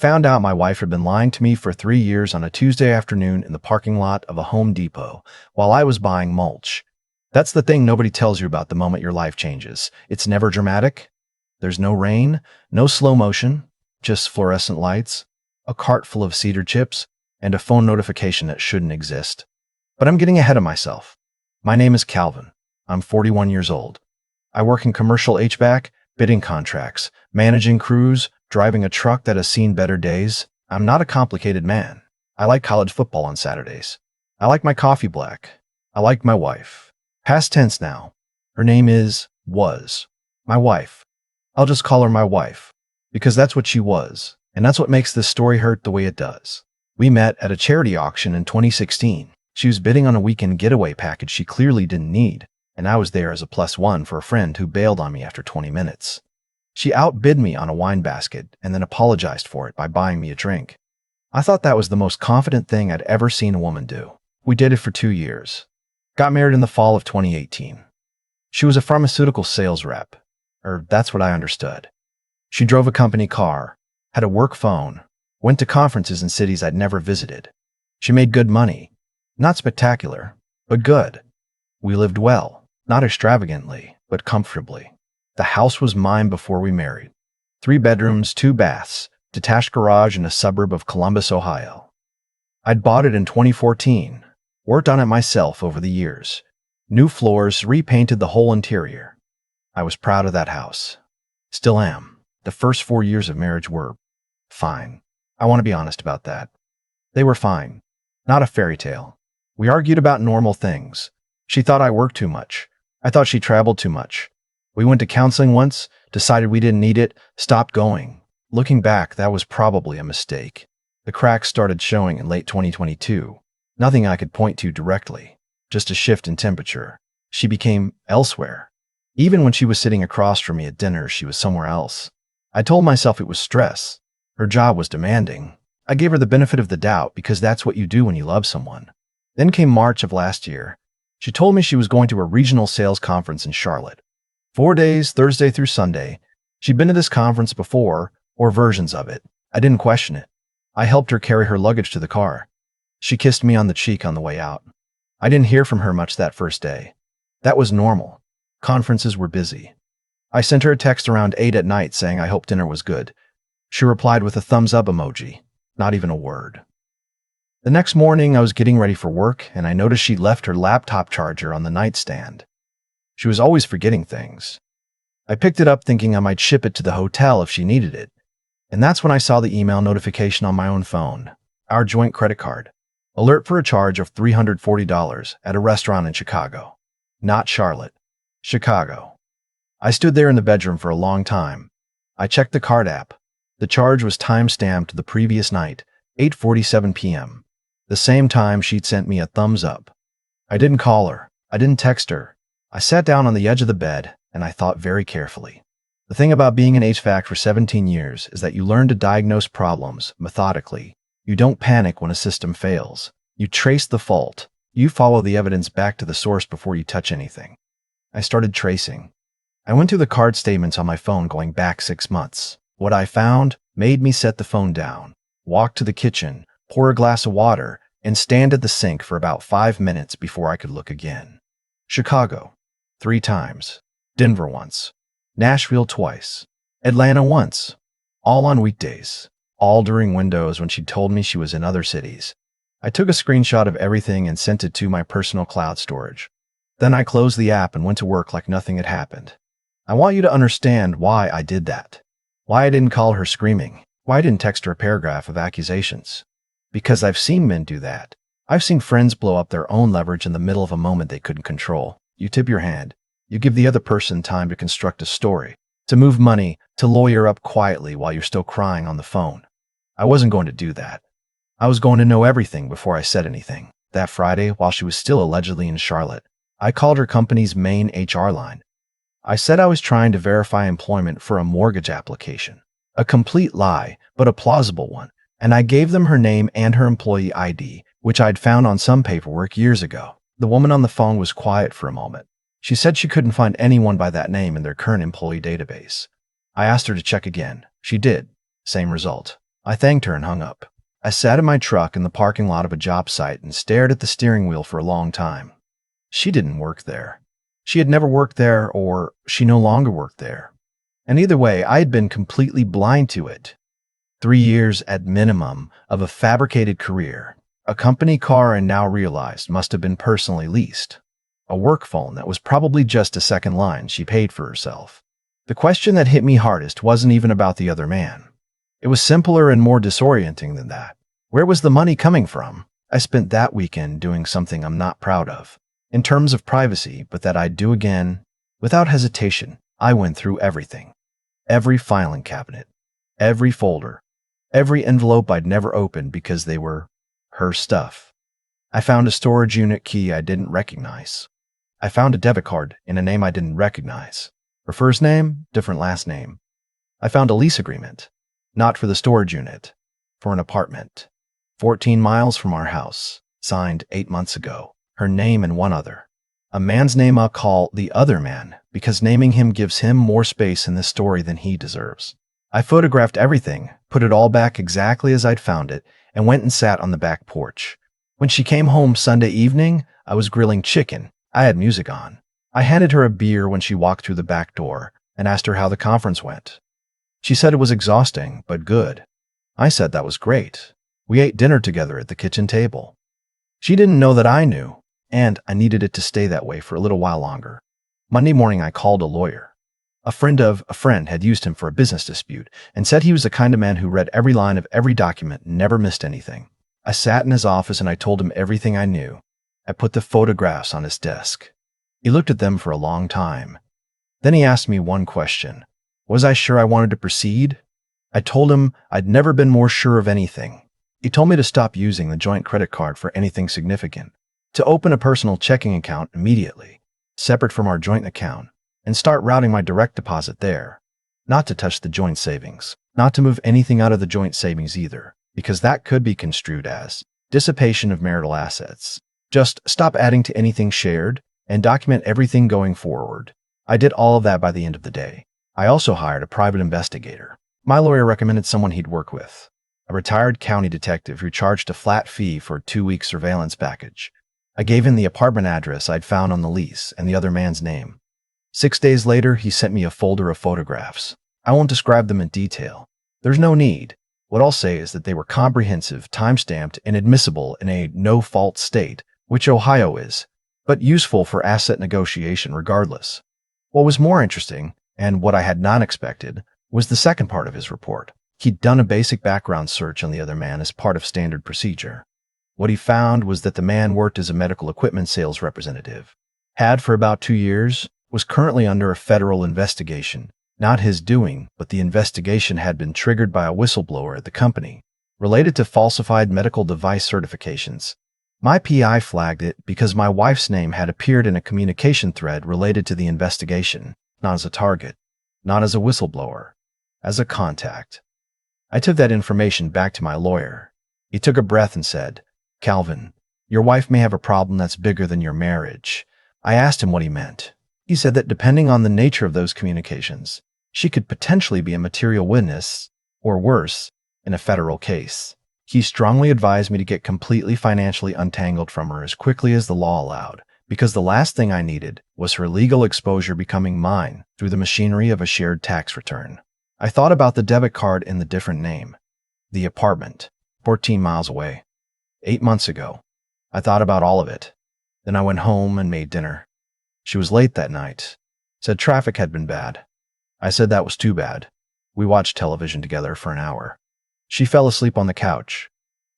Found out my wife had been lying to me for 3 years on a Tuesday afternoon in the parking lot of a Home Depot while I was buying mulch. That's the thing nobody tells you about the moment your life changes. It's never dramatic. There's no rain, no slow motion, just fluorescent lights, a cart full of cedar chips, and a phone notification that shouldn't exist. But I'm getting ahead of myself. My name is Calvin. I'm 41 years old. I work in commercial HVAC, bidding contracts, managing crews, driving a truck that has seen better days. I'm not a complicated man. I like college football on Saturdays. I like my coffee black. I like my wife. Past tense now. Her name was my wife. I'll just call her my wife, because that's what she was, and that's what makes this story hurt the way it does. We met at a charity auction in 2016. She was bidding on a weekend getaway package she clearly didn't need, and I was there as a +1 for a friend who bailed on me after 20 minutes. She outbid me on a wine basket and then apologized for it by buying me a drink. I thought that was the most confident thing I'd ever seen a woman do. We dated for 2 years. Got married in the fall of 2018. She was a pharmaceutical sales rep, or that's what I understood. She drove a company car, had a work phone, went to conferences in cities I'd never visited. She made good money. Not spectacular, but good. We lived well, not extravagantly, but comfortably. The house was mine before we married. 3 bedrooms, 2 baths, detached garage in a suburb of Columbus, Ohio. I'd bought it in 2014, worked on it myself over the years. New floors, repainted the whole interior. I was proud of that house. Still am. The first 4 years of marriage were fine. I want to be honest about that. They were fine. Not a fairy tale. We argued about normal things. She thought I worked too much. I thought she traveled too much. We went to counseling once, decided we didn't need it, stopped going. Looking back, that was probably a mistake. The cracks started showing in late 2022. Nothing I could point to directly, just a shift in temperature. She became elsewhere. Even when she was sitting across from me at dinner, she was somewhere else. I told myself it was stress. Her job was demanding. I gave her the benefit of the doubt because that's what you do when you love someone. Then came March of last year. She told me she was going to a regional sales conference in Charlotte. 4 days, Thursday through Sunday. She'd been to this conference before, or versions of it. I didn't question it. I helped her carry her luggage to the car. She kissed me on the cheek on the way out. I didn't hear from her much that first day. That was normal. Conferences were busy. I sent her a text around 8 at night saying I hoped dinner was good. She replied with a thumbs up emoji, not even a word. The next morning, I was getting ready for work, and I noticed she'd left her laptop charger on the nightstand. She was always forgetting things. I picked it up thinking I might ship it to the hotel if she needed it. And that's when I saw the email notification on my own phone, our joint credit card. Alert for a charge of $340 at a restaurant in Chicago. Not Charlotte. Chicago. I stood there in the bedroom for a long time. I checked the card app. The charge was time-stamped the previous night, 8:47 p.m., the same time she'd sent me a thumbs up. I didn't call her. I didn't text her. I sat down on the edge of the bed, and I thought very carefully. The thing about being in HVAC for 17 years is that you learn to diagnose problems methodically. You don't panic when a system fails. You trace the fault. You follow the evidence back to the source before you touch anything. I started tracing. I went through the card statements on my phone going back 6 months. What I found made me set the phone down, walk to the kitchen, pour a glass of water, and stand at the sink for about 5 minutes before I could look again. Chicago, 3 times. Denver once. Nashville twice. Atlanta once. All on weekdays. All during windows when she told me she was in other cities. I took a screenshot of everything and sent it to my personal cloud storage. Then I closed the app and went to work like nothing had happened. I want you to understand why I did that. Why I didn't call her screaming. Why I didn't text her a paragraph of accusations. Because I've seen men do that. I've seen friends blow up their own leverage in the middle of a moment they couldn't control. You tip your hand. You give the other person time to construct a story, to move money, to lawyer up quietly while you're still crying on the phone. I wasn't going to do that. I was going to know everything before I said anything. That Friday, while she was still allegedly in Charlotte, I called her company's main HR line. I said I was trying to verify employment for a mortgage application. A complete lie, but a plausible one. And I gave them her name and her employee ID, which I'd found on some paperwork years ago. The woman on the phone was quiet for a moment. She said she couldn't find anyone by that name in their current employee database. I asked her to check again. She did. Same result. I thanked her and hung up. I sat in my truck in the parking lot of a job site and stared at the steering wheel for a long time. She didn't work there. She had never worked there, or she no longer worked there. And either way, I had been completely blind to it. 3 years at minimum of a fabricated career, a company car I now realized must have been personally leased, a work phone that was probably just a second line she paid for herself. The question that hit me hardest wasn't even about the other man. It was simpler and more disorienting than that. Where was the money coming from? I spent that weekend doing something I'm not proud of, in terms of privacy, but that I'd do again. Without hesitation, I went through everything. Every filing cabinet, every folder, every envelope I'd never opened because they were her stuff. I found a storage unit key I didn't recognize. I found a debit card in a name I didn't recognize. Her first name, different last name. I found a lease agreement, not for the storage unit, for an apartment, 14 miles from our house, signed 8 months ago. Her name and one other. A man's name I'll call the other man, because naming him gives him more space in this story than he deserves. I photographed everything, put it all back exactly as I'd found it, and went and sat on the back porch. When she came home Sunday evening, I was grilling chicken. I had music on. I handed her a beer when she walked through the back door and asked her how the conference went. She said it was exhausting, but good. I said that was great. We ate dinner together at the kitchen table. She didn't know that I knew, and I needed it to stay that way for a little while longer. Monday morning, I called a lawyer. A friend of a friend had used him for a business dispute and said he was the kind of man who read every line of every document and never missed anything. I sat in his office and I told him everything I knew. I put the photographs on his desk. He looked at them for a long time. Then he asked me one question. Was I sure I wanted to proceed? I told him I'd never been more sure of anything. He told me to stop using the joint credit card for anything significant, to open a personal checking account immediately, separate from our joint account, and start routing my direct deposit there, not to touch the joint savings, not to move anything out of the joint savings either, because that could be construed as dissipation of marital assets. Just stop adding to anything shared and document everything going forward. I did all of that by the end of the day. I also hired a private investigator. My lawyer recommended someone he'd work with, a retired county detective who charged a flat fee for a 2-week surveillance package. I gave him the apartment address I'd found on the lease and the other man's name. 6 days later, he sent me a folder of photographs. I won't describe them in detail. There's no need. What I'll say is that they were comprehensive, time-stamped, and admissible in a no-fault state, which Ohio is, but useful for asset negotiation regardless. What was more interesting, and what I had not expected, was the second part of his report. He'd done a basic background search on the other man as part of standard procedure. What he found was that the man worked as a medical equipment sales representative, had for about 2 years, was currently under a federal investigation. Not his doing, but the investigation had been triggered by a whistleblower at the company, related to falsified medical device certifications. My PI flagged it because my wife's name had appeared in a communication thread related to the investigation, not as a target, not as a whistleblower, as a contact. I took that information back to my lawyer. He took a breath and said, "Calvin, your wife may have a problem that's bigger than your marriage." I asked him what he meant. He said that depending on the nature of those communications, she could potentially be a material witness, or worse, in a federal case. He strongly advised me to get completely financially untangled from her as quickly as the law allowed, because the last thing I needed was her legal exposure becoming mine through the machinery of a shared tax return. I thought about the debit card in the different name, the apartment, 14 miles away. 8 months ago. I thought about all of it. Then I went home and made dinner. She was late that night. Said traffic had been bad. I said that was too bad. We watched television together for an hour. She fell asleep on the couch.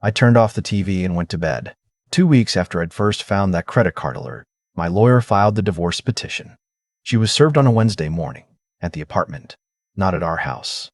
I turned off the TV and went to bed. 2 weeks after I'd first found that credit card alert, my lawyer filed the divorce petition. She was served on a Wednesday morning, at the apartment, not at our house.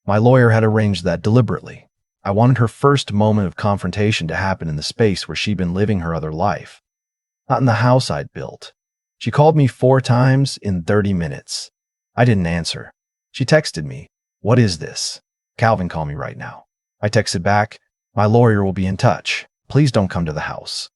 My lawyer had arranged that deliberately. I wanted her first moment of confrontation to happen in the space where she'd been living her other life, not in the house I'd built. She called me 4 times in 30 minutes. I didn't answer. She texted me, "What is this? Calvin, call me right now." I texted back, "My lawyer will be in touch. Please don't come to the house."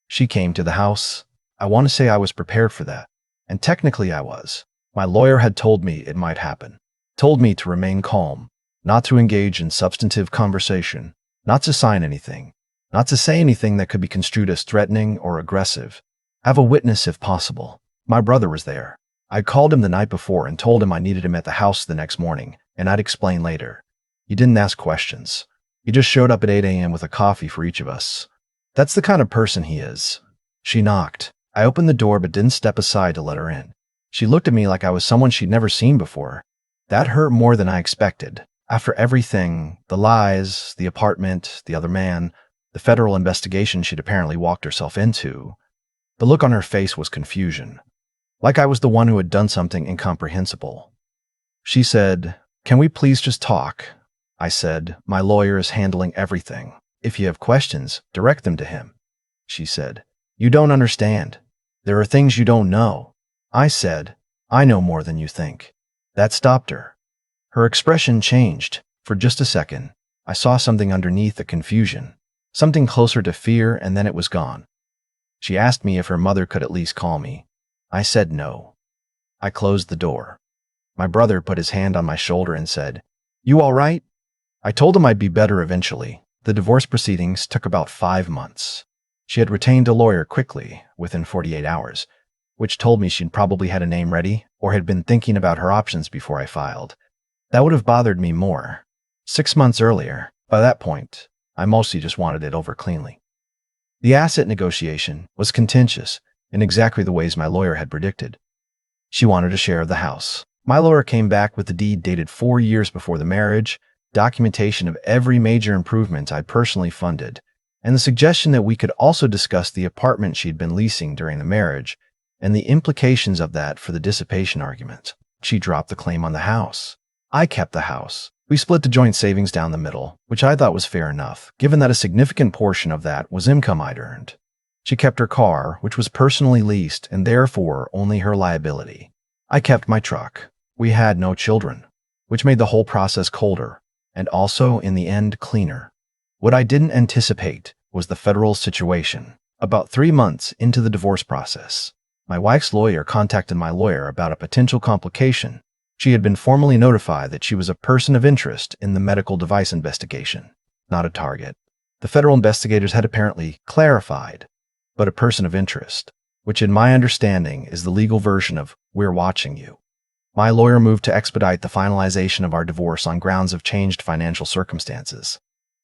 She came to the house. I want to say I was prepared for that, and technically I was. My lawyer had told me it might happen, told me to remain calm, not to engage in substantive conversation, not to sign anything, not to say anything that could be construed as threatening or aggressive. Have a witness if possible. My brother was there. I'd called him the night before and told him I needed him at the house the next morning, and I'd explain later. He didn't ask questions. He just showed up at 8 a.m. with a coffee for each of us. That's the kind of person he is. She knocked. I opened the door but didn't step aside to let her in. She looked at me like I was someone she'd never seen before. That hurt more than I expected. After everything, the lies, the apartment, the other man, the federal investigation she'd apparently walked herself into, the look on her face was confusion. Like I was the one who had done something incomprehensible. She said, "Can we please just talk?" I said, "My lawyer is handling everything. If you have questions, direct them to him." She said, "You don't understand. There are things you don't know." I said, "I know more than you think." That stopped her. Her expression changed. For just a second, I saw something underneath the confusion, something closer to fear, and then it was gone. She asked me if her mother could at least call me. I said no. I closed the door. My brother put his hand on my shoulder and said, "You all right?" I told him I'd be better eventually. The divorce proceedings took about 5 months. She had retained a lawyer quickly, within 48 hours, which told me she'd probably had a name ready or had been thinking about her options before I filed. That would have bothered me more. 6 months earlier, by that point, I mostly just wanted it over cleanly. The asset negotiation was contentious in exactly the ways my lawyer had predicted. She wanted a share of the house. My lawyer came back with the deed dated 4 years before the marriage, documentation of every major improvement I'd personally funded, and the suggestion that we could also discuss the apartment she'd been leasing during the marriage and the implications of that for the dissipation argument. She dropped the claim on the house. I kept the house. We split the joint savings down the middle, which I thought was fair enough, given that a significant portion of that was income I'd earned. She kept her car, which was personally leased and therefore only her liability. I kept my truck. We had no children, which made the whole process colder and also, in the end, cleaner. What I didn't anticipate was the federal situation. About 3 months into the divorce process, my wife's lawyer contacted my lawyer about a potential complication. She had been formally notified that she was a person of interest in the medical device investigation, not a target. The federal investigators had apparently clarified, but a person of interest, which in my understanding is the legal version of "we're watching you." My lawyer moved to expedite the finalization of our divorce on grounds of changed financial circumstances.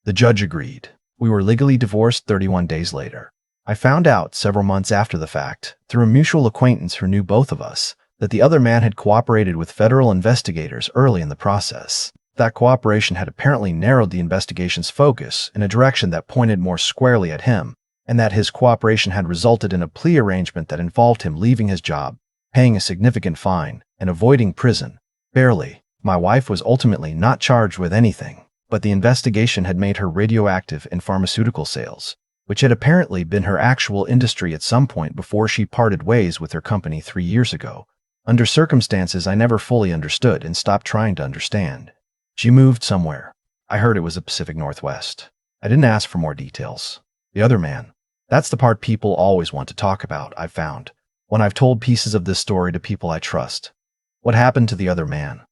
The judge agreed. We were legally divorced 31 days later. I found out several months after the fact, through a mutual acquaintance who knew both of us, that the other man had cooperated with federal investigators early in the process. That cooperation had apparently narrowed the investigation's focus in a direction that pointed more squarely at him, and that his cooperation had resulted in a plea arrangement that involved him leaving his job, paying a significant fine, and avoiding prison. Barely. My wife was ultimately not charged with anything, but the investigation had made her radioactive in pharmaceutical sales, which had apparently been her actual industry at some point before she parted ways with her company 3 years ago, under circumstances I never fully understood and stopped trying to understand. She moved somewhere. I heard it was the Pacific Northwest. I didn't ask for more details. The other man. That's the part people always want to talk about, I've found, when I've told pieces of this story to people I trust. What happened to the other man?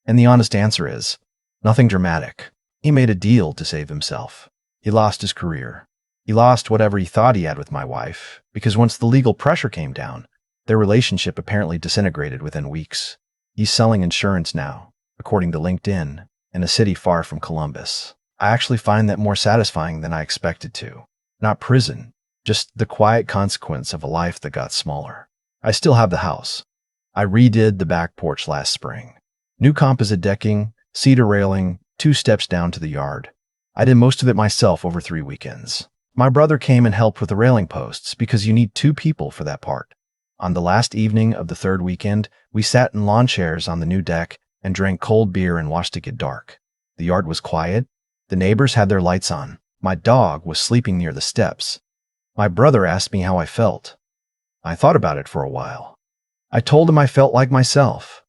And the honest answer is, nothing dramatic. He made a deal to save himself. He lost his career. He lost whatever he thought he had with my wife, because once the legal pressure came down, their relationship apparently disintegrated within weeks. He's selling insurance now, according to LinkedIn, in a city far from Columbus. I actually find that more satisfying than I expected to. Not prison, just the quiet consequence of a life that got smaller. I still have the house. I redid the back porch last spring. New composite decking, cedar railing, 2 steps down to the yard. I did most of it myself over 3 weekends. My brother came and helped with the railing posts because you need 2 people for that part. On the last evening of the 3rd weekend, we sat in lawn chairs on the new deck and drank cold beer and watched it get dark. The yard was quiet. The neighbors had their lights on. My dog was sleeping near the steps. My brother asked me how I felt. I thought about it for a while. I told him I felt like myself,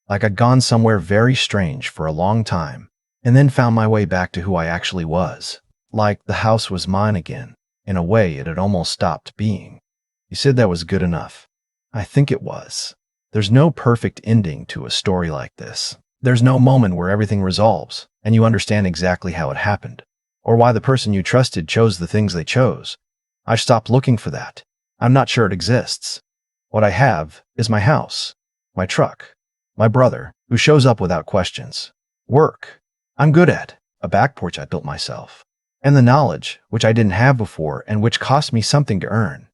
like I'd gone somewhere very strange for a long time, and then found my way back to who I actually was, like the house was mine again. In a way, it had almost stopped being. He said that was good enough. I think it was. There's no perfect ending to a story like this. There's no moment where everything resolves and you understand exactly how it happened, or why the person you trusted chose the things they chose. I've stopped looking for that. I'm not sure it exists. What I have is my house, my truck, my brother, who shows up without questions, work I'm good at, a back porch I built myself, and the knowledge, which I didn't have before and which cost me something to earn,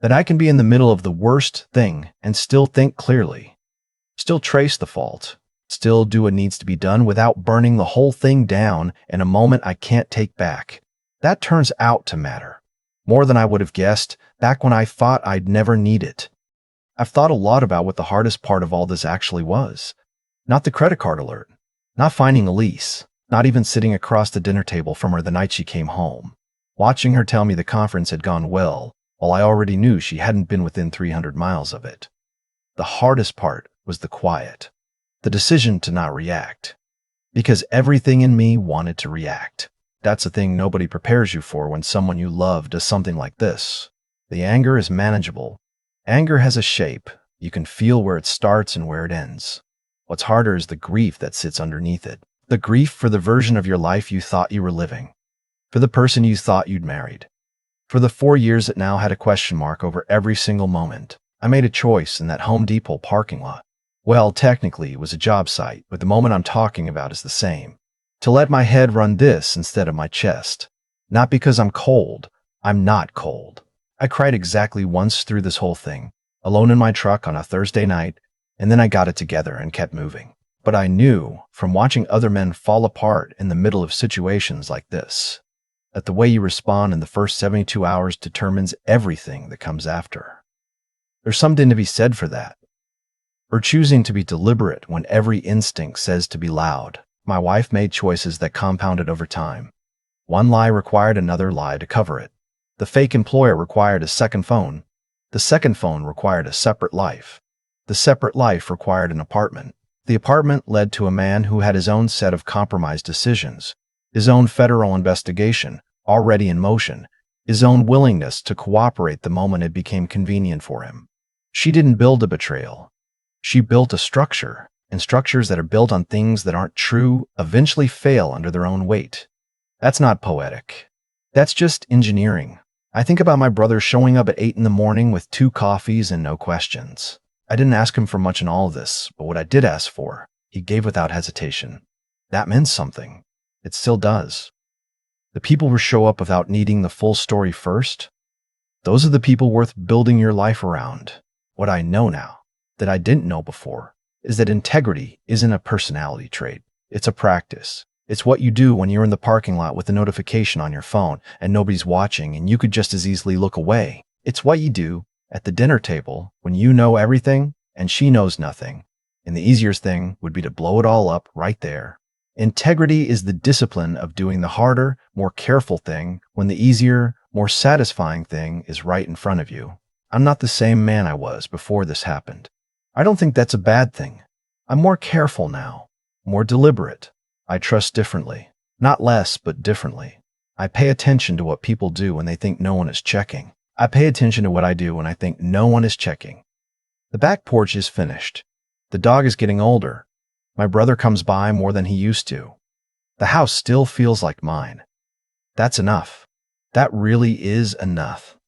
that I can be in the middle of the worst thing and still think clearly, still trace the fault, still do what needs to be done without burning the whole thing down in a moment I can't take back. That turns out to matter. More than I would have guessed back when I thought I'd never need it. I've thought a lot about what the hardest part of all this actually was. Not the credit card alert, not finding Elise, not even sitting across the dinner table from her the night she came home, watching her tell me the conference had gone well, while I already knew she hadn't been within 300 miles of it. The hardest part was the quiet, the decision to not react. Because everything in me wanted to react. That's a thing nobody prepares you for when someone you love does something like this. The anger is manageable. Anger has a shape. You can feel where it starts and where it ends. What's harder is the grief that sits underneath it. The grief for the version of your life you thought you were living. For the person you thought you'd married. For the 4 years that now had a question mark over every single moment. I made a choice in that Home Depot parking lot. Well, technically, it was a job site, but the moment I'm talking about is the same. To let my head run this instead of my chest. Not because I'm cold. I'm not cold. I cried exactly once through this whole thing, alone in my truck on a Thursday night, and then I got it together and kept moving. But I knew, from watching other men fall apart in the middle of situations like this, that the way you respond in the first 72 hours determines everything that comes after. There's something to be said for that. For choosing to be deliberate when every instinct says to be loud. My wife made choices that compounded over time. One lie required another lie to cover it. The fake employer required a second phone. The second phone required a separate life. The separate life required an apartment. The apartment led to a man who had his own set of compromised decisions, his own federal investigation already in motion, his own willingness to cooperate the moment it became convenient for him. She didn't build a betrayal. She built a structure, and structures that are built on things that aren't true eventually fail under their own weight. That's not poetic. That's just engineering. I think about my brother showing up at 8 in the morning with 2 coffees and no questions. I didn't ask him for much in all of this, but what I did ask for, he gave without hesitation. That meant something. It still does. The people who show up without needing the full story first, those are the people worth building your life around. What I know now, that I didn't know before, is that integrity isn't a personality trait. It's a practice. It's what you do when you're in the parking lot with a notification on your phone and nobody's watching and you could just as easily look away. It's what you do at the dinner table when you know everything and she knows nothing. And the easiest thing would be to blow it all up right there. Integrity is the discipline of doing the harder, more careful thing when the easier, more satisfying thing is right in front of you. I'm not the same man I was before this happened. I don't think that's a bad thing. I'm more careful now, more deliberate. I trust differently, not less, but differently. I pay attention to what people do when they think no one is checking. I pay attention to what I do when I think no one is checking. The back porch is finished. The dog is getting older. My brother comes by more than he used to. The house still feels like mine. That's enough. That really is enough.